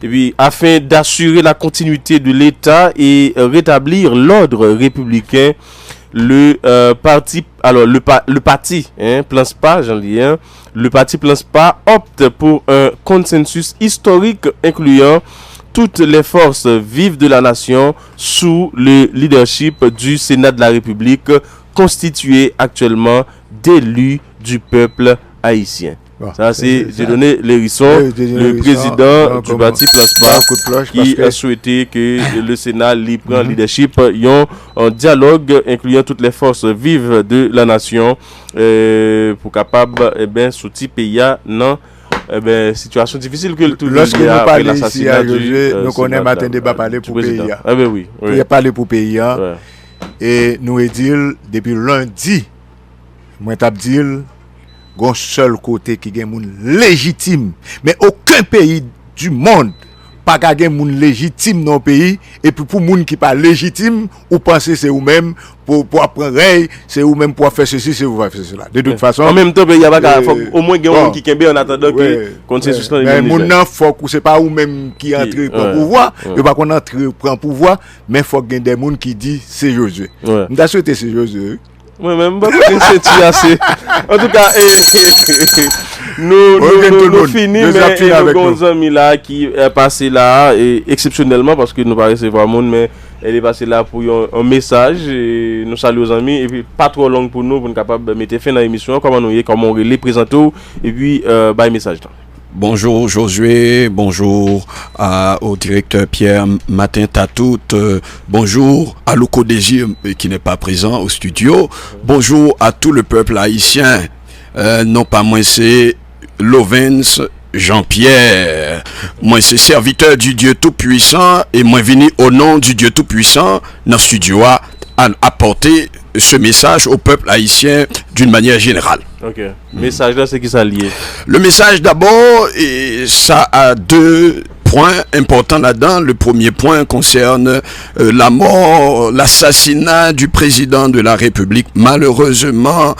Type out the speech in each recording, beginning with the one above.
Et puis, afin d'assurer la continuité de l'État et rétablir l'ordre républicain, le parti Plan SPA, j'en dis, le parti Plan SPA opte pour un consensus historique incluant toutes les forces vives de la nation sous le leadership du Sénat de la République, constitué actuellement d'élus du peuple haïtien. Bon, ça, j'ai donné l'hérisson, le président du parti Plan SPA qui a souhaité que le Sénat prenne le leadership en dialogue incluant toutes les forces vives de la nation pour capable soutenir pays non situation difficile que tout lorsque nous parlons ici à Josué, nous connaissons matin débat parler pour pays. Ah ben oui. Il a parlé pour pays et nous est dit depuis lundi moi t'ai dit un seul côté qui gagne moun légitime, mais aucun pays du monde pas gagne moun légitime dans le pays et puis pour moun qui pas légitime ou penser c'est ou même pour apprendre c'est ou même pour faire ceci c'est ou faire cela de toute façon en même temps il y a pas au moins gagne moun qui kembe en attendant que consensus mais moun nan faut que c'est pas ou même qui entre prend pouvoir et pas qu'on entre prend pouvoir mais faut gagne des moun qui dit c'est Josué m'ta souhaité c'est Josué. Oui, même pas c'est assez. En tout cas, nous finissons, mais nous avons un ami là qui est passé là, et exceptionnellement, parce que nous pas recevoir monde, mais elle est passée là pour un message. Et nous saluons aux amis, et puis pas trop long pour nous, pour nous capables de mettre fin à l'émission, comment on les présente, et puis, un message là. Bonjour Josué, bonjour au directeur Pierre Matin Tatout, bonjour à Louko Désir qui n'est pas présent au studio, bonjour à tout le peuple haïtien, non pas moi c'est Lovens Jean-Pierre, moi c'est serviteur du Dieu Tout-Puissant et moi venu au nom du Dieu Tout-Puissant dans le studio à apporter ce message au peuple haïtien d'une manière générale. Ok. Message là, c'est qui ça lié? Le message d'abord, ça a deux points importants là-dedans. Le premier point concerne la mort, l'assassinat du président de la République, malheureusement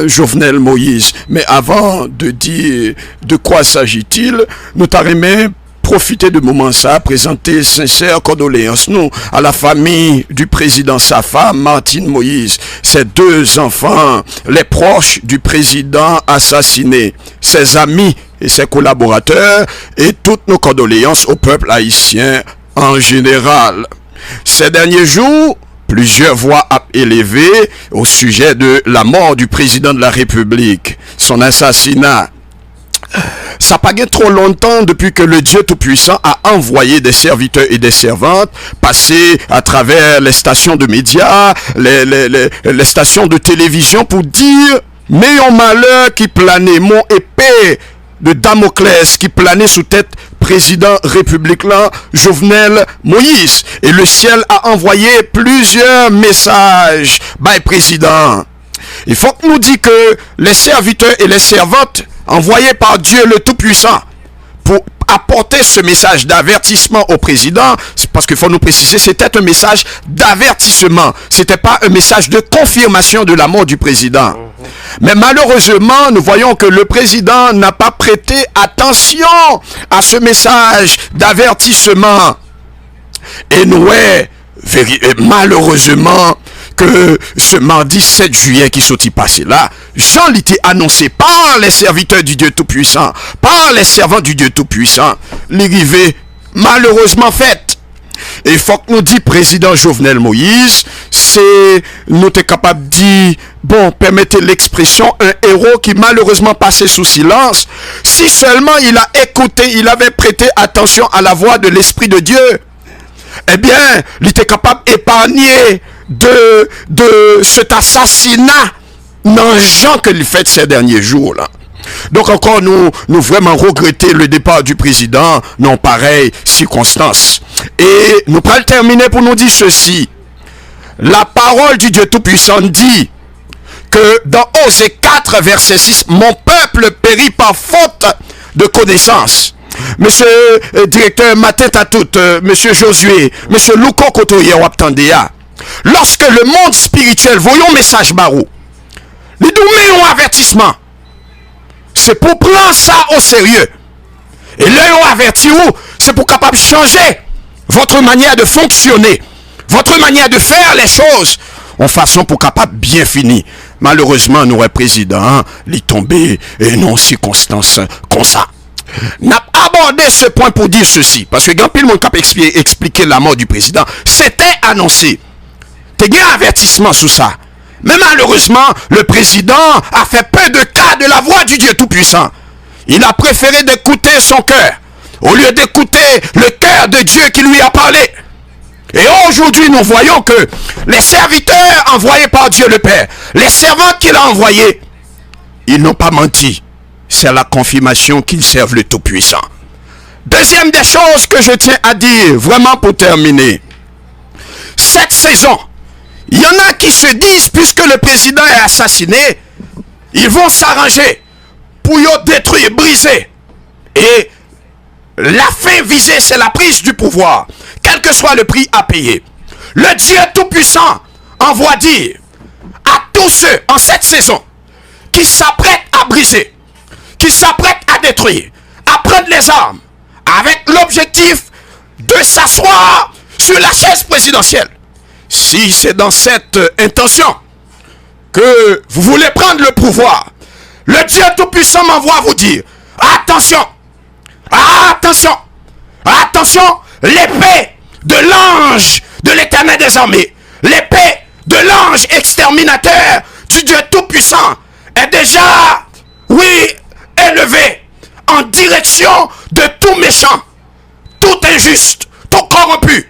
Jovenel Moïse. Mais avant de dire de quoi s'agit-il, nous t'arrêtons profiter de moment ça, présenter sincères condoléances nous à la famille du président, sa femme Martine Moïse, ses deux enfants, les proches du président assassiné, ses amis et ses collaborateurs et toutes nos condoléances au peuple haïtien en général. Ces derniers jours, plusieurs voix ont élevé au sujet de la mort du président de la République, son assassinat. Ça n'a pas été trop longtemps depuis que le Dieu Tout-Puissant a envoyé des serviteurs et des servantes passer à travers les stations de médias, les stations de télévision pour dire « N'ayons malheur qui planait, mon épée de Damoclès qui planait sous tête président républicain Jovenel Moïse. » Et le ciel a envoyé plusieurs messages. By président. Il faut que nous disions que les serviteurs et les servantes envoyés par Dieu le Tout-Puissant pour apporter ce message d'avertissement au président, parce qu'il faut nous préciser, c'était un message d'avertissement, c'était pas un message de confirmation de la mort du président. Mais malheureusement, nous voyons que le président n'a pas prêté attention à ce message d'avertissement. Et nous, malheureusement, que ce mardi 7 juillet qui s'est passé là, Jean l'était annoncé par les serviteurs du Dieu Tout-Puissant, par les servants du Dieu Tout-Puissant, l'arrivée malheureusement faite. Et il faut que nous dit président Jovenel Moïse, c'est nous sommes capables de dire, bon, permettez l'expression, un héros qui malheureusement passait sous silence, si seulement il a écouté, il avait prêté attention à la voix de l'Esprit de Dieu, eh bien, il était capable d'épargner de cet assassinat dans Jean que il fait ces derniers jours là. Donc encore nous vraiment regretter le départ du président dans pareille circonstance. Et nous pourrons terminer pour nous dire ceci. La parole du Dieu Tout-Puissant dit que dans Osée 4 verset 6, mon peuple périt par faute de connaissance. Monsieur directeur Matin Tatout, monsieur Josué, monsieur Louko Kotoye Waptandea, lorsque le monde spirituel voyons message barou, nous donnons un avertissement. C'est pour prendre ça au sérieux. Et là, on avertit vous, c'est pour capable changer votre manière de fonctionner, votre manière de faire les choses, en façon pour capable bien finir. Malheureusement, nous, président, il est tombé et non circonstances comme ça. N'a abordé ce point pour dire ceci, parce que quand pile monde cap expliquer la mort du président, c'était annoncé. Il y a un avertissement sur ça. Mais malheureusement, le président a fait peu de cas de la voix du Dieu Tout-Puissant. Il a préféré d'écouter son cœur, au lieu d'écouter le cœur de Dieu qui lui a parlé. Et aujourd'hui, nous voyons que les serviteurs envoyés par Dieu le Père, les servants qu'il a envoyés, ils n'ont pas menti. C'est la confirmation qu'ils servent le Tout-Puissant. Deuxième des choses que je tiens à dire, vraiment pour terminer. Cette saison, il y en a qui se disent, puisque le président est assassiné, ils vont s'arranger pour y détruire, briser. Et la fin visée, c'est la prise du pouvoir, quel que soit le prix à payer. Le Dieu Tout-Puissant envoie dire à tous ceux en cette saison qui s'apprêtent à briser, qui s'apprêtent à détruire, à prendre les armes, avec l'objectif de s'asseoir sur la chaise présidentielle. Si c'est dans cette intention que vous voulez prendre le pouvoir, le Dieu Tout-Puissant m'envoie vous dire, attention, attention, attention, l'épée de l'ange de l'Éternel des armées, l'épée de l'ange exterminateur du Dieu Tout-Puissant est déjà, oui, élevée en direction de tout méchant, tout injuste, tout corrompu,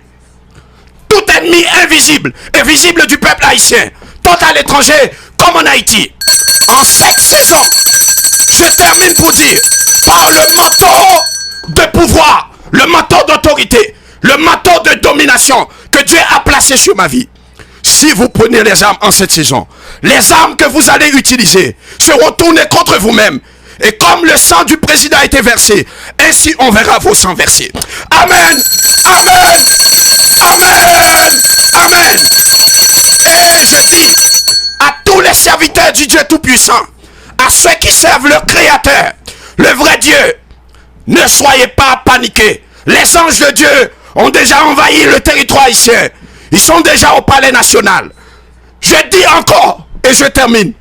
tout ennemi invisible et visible du peuple haïtien, tant à l'étranger comme en Haïti. En cette saison, je termine pour dire, par le manteau de pouvoir, le manteau d'autorité, le manteau de domination que Dieu a placé sur ma vie, si vous prenez les armes en cette saison, les armes que vous allez utiliser seront tournées contre vous-même. Et comme le sang du président a été versé, ainsi on verra vos sangs versés. Amen. Amen. Amen. Amen. Et je dis à tous les serviteurs du Dieu Tout-Puissant, à ceux qui servent le Créateur, le vrai Dieu, ne soyez pas paniqués. Les anges de Dieu ont déjà envahi le territoire haïtien. Ils sont déjà au palais national. Je dis encore, et je termine,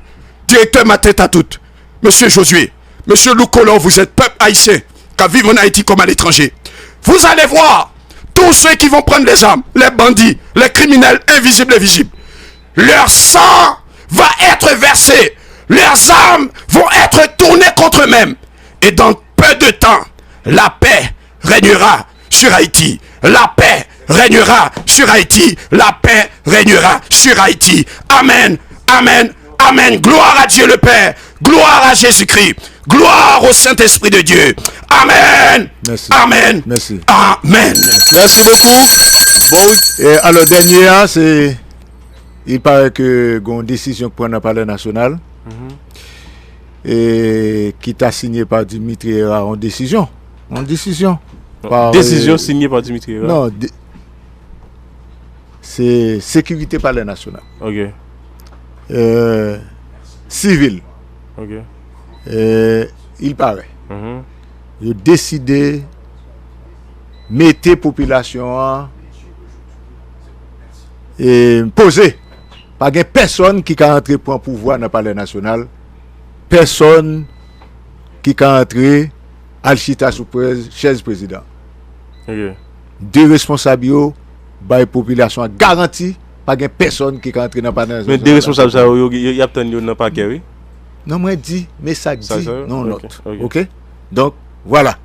directeur ma tête à toutes, Monsieur Josué, Monsieur Loukolon, vous êtes peuple haïtien, qui vit en Haïti comme à l'étranger. Vous allez voir, tous ceux qui vont prendre les armes, les bandits, les criminels invisibles et visibles, leur sang va être versé, leurs armes vont être tournées contre eux-mêmes. Et dans peu de temps, la paix régnera sur Haïti. La paix régnera sur Haïti. La paix régnera sur Haïti. Amen. Amen. Amen. Gloire à Dieu le Père. Gloire à Jésus-Christ. Gloire au Saint-Esprit de Dieu. Amen. Merci. Amen. Merci. Amen. Merci beaucoup. Bon, et alors, dernier, c'est... Il paraît que une décision que prend le palais national et qui t'a signé par Dimitri Era en décision. En décision. Décision signée par Dimitri Era. Non, c'est sécurité palais national. Ok. Civil. Ok. Il paraît. Il a décidé de mettre la population et poser. Pas de personne qui a entré pour un pouvoir dans le palais national. Personne qui a entré à l'chita sous chaise président. Ok. Deux responsables, la population garantie. Pas de personne qui a entré dans le palais national. Mais des responsables, il y a peut-être un paquet, oui. Non, moi, je dis, mais ça dit, non, okay. l'autre. Ok? Donc, voilà.